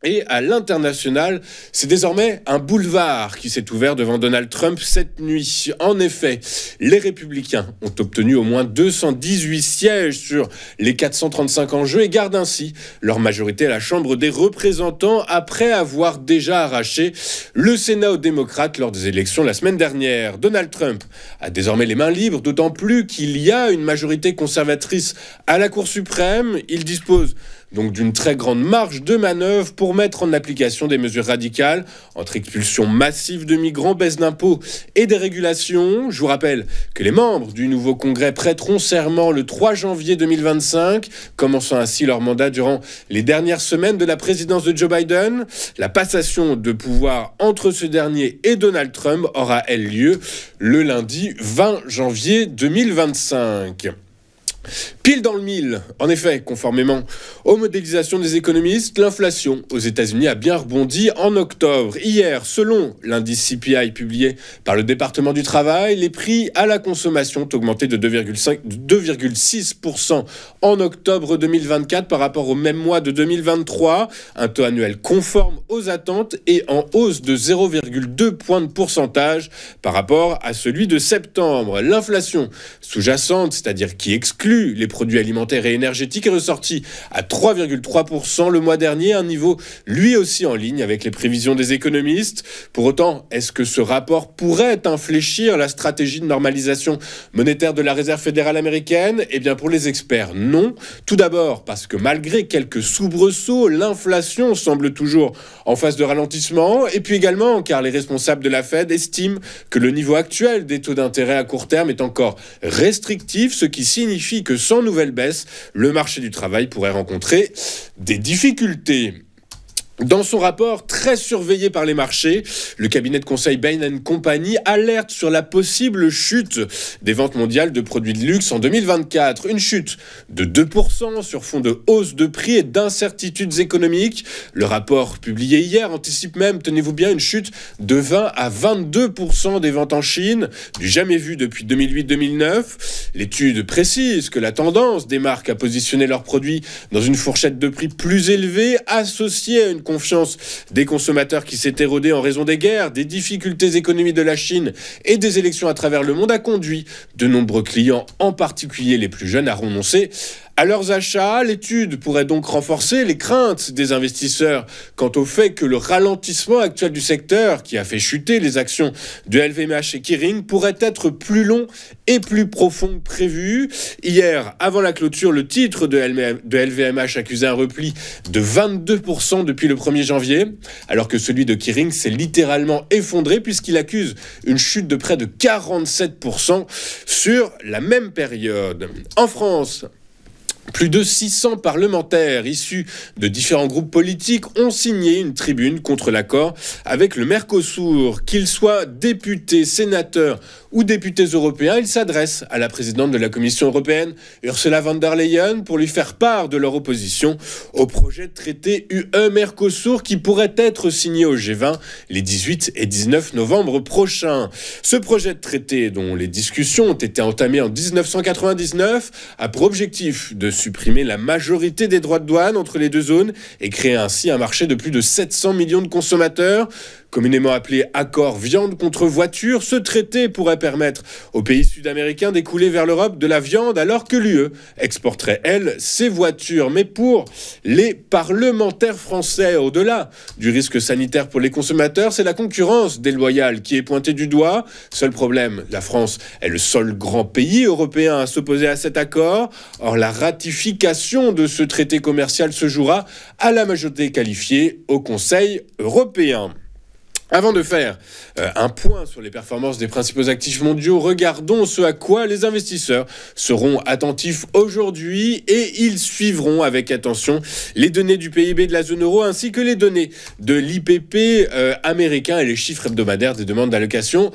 Et à l'international, c'est désormais un boulevard qui s'est ouvert devant Donald Trump cette nuit. En effet, les Républicains ont obtenu au moins 218 sièges sur les 435 en jeu et gardent ainsi leur majorité à la Chambre des représentants après avoir déjà arraché le Sénat aux démocrates lors des élections la semaine dernière. Donald Trump a désormais les mains libres, d'autant plus qu'il y a une majorité conservatrice à la Cour suprême. Il dispose donc d'une très grande marge de manœuvre pour mettre en application des mesures radicales entre expulsion massive de migrants, baisse d'impôts et des régulations. Je vous rappelle que les membres du nouveau Congrès prêteront serment le 3 janvier 2025, commençant ainsi leur mandat durant les dernières semaines de la présidence de Joe Biden. La passation de pouvoir entre ce dernier et Donald Trump aura, elle, lieu le lundi 20 janvier 2025. Pile dans le mille, en effet, conformément aux modélisations des économistes, l'inflation aux États-Unis a bien rebondi en octobre. Hier, selon l'indice CPI publié par le département du travail, les prix à la consommation ont augmenté de 2,6% en octobre 2024 par rapport au même mois de 2023, un taux annuel conforme aux attentes et en hausse de 0,2 points de pourcentage par rapport à celui de septembre. L'inflation sous-jacente, c'est-à-dire qui exclut les produits alimentaires et énergétiques, est ressorti à 3,3% le mois dernier, un niveau lui aussi en ligne avec les prévisions des économistes. Pour autant, est-ce que ce rapport pourrait infléchir la stratégie de normalisation monétaire de la Réserve fédérale américaine? Eh bien, pour les experts, non. Tout d'abord parce que malgré quelques soubresauts, l'inflation semble toujours en phase de ralentissement, et puis également car les responsables de la Fed estiment que le niveau actuel des taux d'intérêt à court terme est encore restrictif, ce qui signifie que sans nouvelle baisse, le marché du travail pourrait rencontrer des difficultés. Dans son rapport très surveillé par les marchés, le cabinet de conseil Bain & Company alerte sur la possible chute des ventes mondiales de produits de luxe en 2024. Une chute de 2% sur fond de hausse de prix et d'incertitudes économiques. Le rapport publié hier anticipe même, tenez-vous bien, une chute de 20 à 22% des ventes en Chine, du jamais vu depuis 2008-2009. L'étude précise que la tendance des marques à positionner leurs produits dans une fourchette de prix plus élevée, associée à une confiance des consommateurs qui s'est érodée en raison des guerres, des difficultés économiques de la Chine et des élections à travers le monde, a conduit de nombreux clients, en particulier les plus jeunes, à renoncer à leurs achats. L'étude pourrait donc renforcer les craintes des investisseurs quant au fait que le ralentissement actuel du secteur, qui a fait chuter les actions de LVMH et Kering, pourrait être plus long et plus profond que prévu. Hier, avant la clôture, le titre de LVMH accusait un repli de 22% depuis le 1er janvier, alors que celui de Kering s'est littéralement effondré puisqu'il accuse une chute de près de 47% sur la même période. En France, plus de 600 parlementaires issus de différents groupes politiques ont signé une tribune contre l'accord avec le Mercosur. Qu'ils soient députés, sénateurs ou députés européens, ils s'adressent à la présidente de la Commission européenne, Ursula von der Leyen, pour lui faire part de leur opposition au projet de traité UE-Mercosur qui pourrait être signé au G20 les 18 et 19 novembre prochains. Ce projet de traité, dont les discussions ont été entamées en 1999, a pour objectif de supprimer la majorité des droits de douane entre les deux zones et créer ainsi un marché de plus de 700 millions de consommateurs. Communément appelé accord viande contre voiture, ce traité pourrait permettre aux pays sud-américains d'écouler vers l'Europe de la viande alors que l'UE exporterait, elle, ses voitures. Mais pour les parlementaires français, au-delà du risque sanitaire pour les consommateurs, c'est la concurrence déloyale qui est pointée du doigt. Seul problème, la France est le seul grand pays européen à s'opposer à cet accord. Or, la ratification de ce traité commercial se jouera à la majorité qualifiée au Conseil européen. Avant de faire un point sur les performances des principaux actifs mondiaux, regardons ce à quoi les investisseurs seront attentifs aujourd'hui et ils suivront avec attention les données du PIB de la zone euro ainsi que les données de l'IPP américain et les chiffres hebdomadaires des demandes d'allocation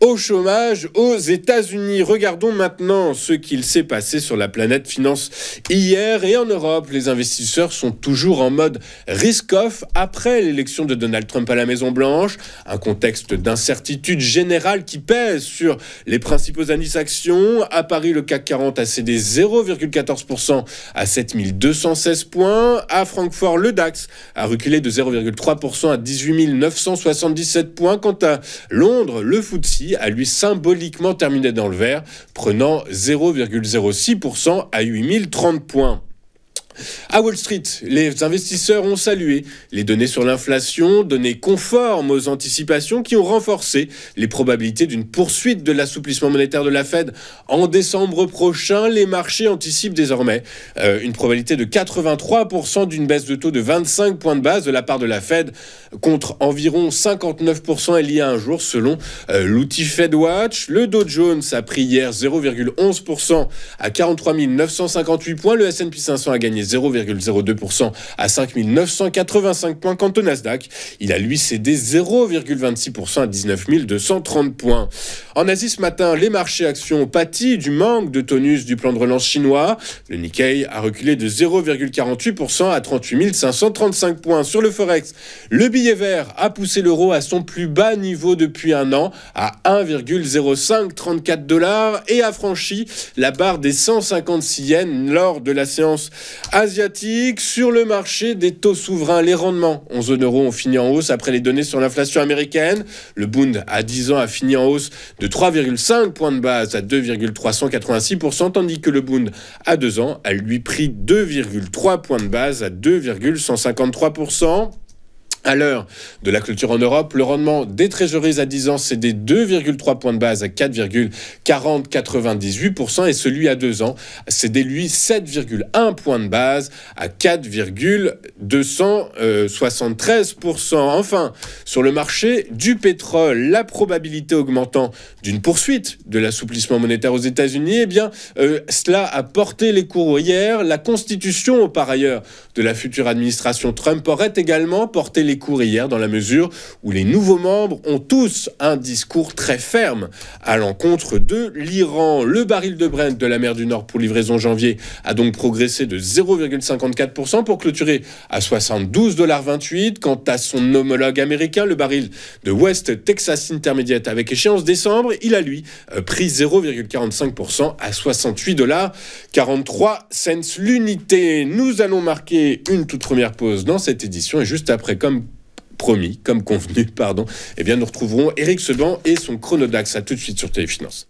au chômage aux États-Unis. Regardons maintenant ce qu'il s'est passé sur la planète finance hier. Et en Europe, les investisseurs sont toujours en mode risk-off après l'élection de Donald Trump à la Maison-Blanche. Un contexte d'incertitude générale qui pèse sur les principaux indices actions. À Paris, le CAC 40 a cédé 0,14% à 7216 points. À Francfort, le DAX a reculé de 0,3% à 18 977 points. Quant à Londres, le FTSE a lui symboliquement terminé dans le vert, prenant 0,06% à 8030 points. À Wall Street, les investisseurs ont salué les données sur l'inflation, données conformes aux anticipations qui ont renforcé les probabilités d'une poursuite de l'assouplissement monétaire de la Fed en décembre prochain. Les marchés anticipent désormais une probabilité de 83% d'une baisse de taux de 25 points de base de la part de la Fed contre environ 59% il y a un jour selon l'outil FedWatch. Le Dow Jones a pris hier 0,11% à 43 958 points. Le S&P 500 a gagné 0,02% à 5 985 points. Quant au Nasdaq, il a lui cédé 0,26% à 19 230 points. En Asie ce matin, les marchés actions ont pâti du manque de tonus du plan de relance chinois. Le Nikkei a reculé de 0,48% à 38 535 points. Sur le Forex, le billet vert a poussé l'euro à son plus bas niveau depuis un an, à 1,0534 $ et a franchi la barre des 156 yens lors de la séance asiatique. Sur le marché des taux souverains, les rendements en zone euro ont fini en hausse après les données sur l'inflation américaine. Le Bund à 10 ans a fini en hausse de 3,5 points de base à 2,386%, tandis que le Bund à 2 ans a lui pris 2,3 points de base à 2,153%. À l'heure de la clôture en Europe, le rendement des trésoreries à 10 ans cédait 2,3 points de base à 4,4098% et celui à 2 ans cédait lui 7,1 points de base à 4,273%. Enfin, sur le marché du pétrole, la probabilité augmentant d'une poursuite de l'assouplissement monétaire aux États-Unis, eh bien, cela a porté les cours hier. La constitution, par ailleurs, de la future administration Trump aurait également porté les cours hier dans la mesure où les nouveaux membres ont tous un discours très ferme à l'encontre de l'Iran. Le baril de Brent de la mer du Nord pour livraison janvier a donc progressé de 0,54% pour clôturer à 72,28 $. Quant à son homologue américain, le baril de West Texas Intermediate avec échéance décembre, il a lui pris 0,45% à 68,43 $ l'unité. Nous allons marquer une toute première pause dans cette édition et juste après, comme convenu, eh bien nous retrouverons Éric Seban et son Chronodax. À tout de suite sur Téléfinance.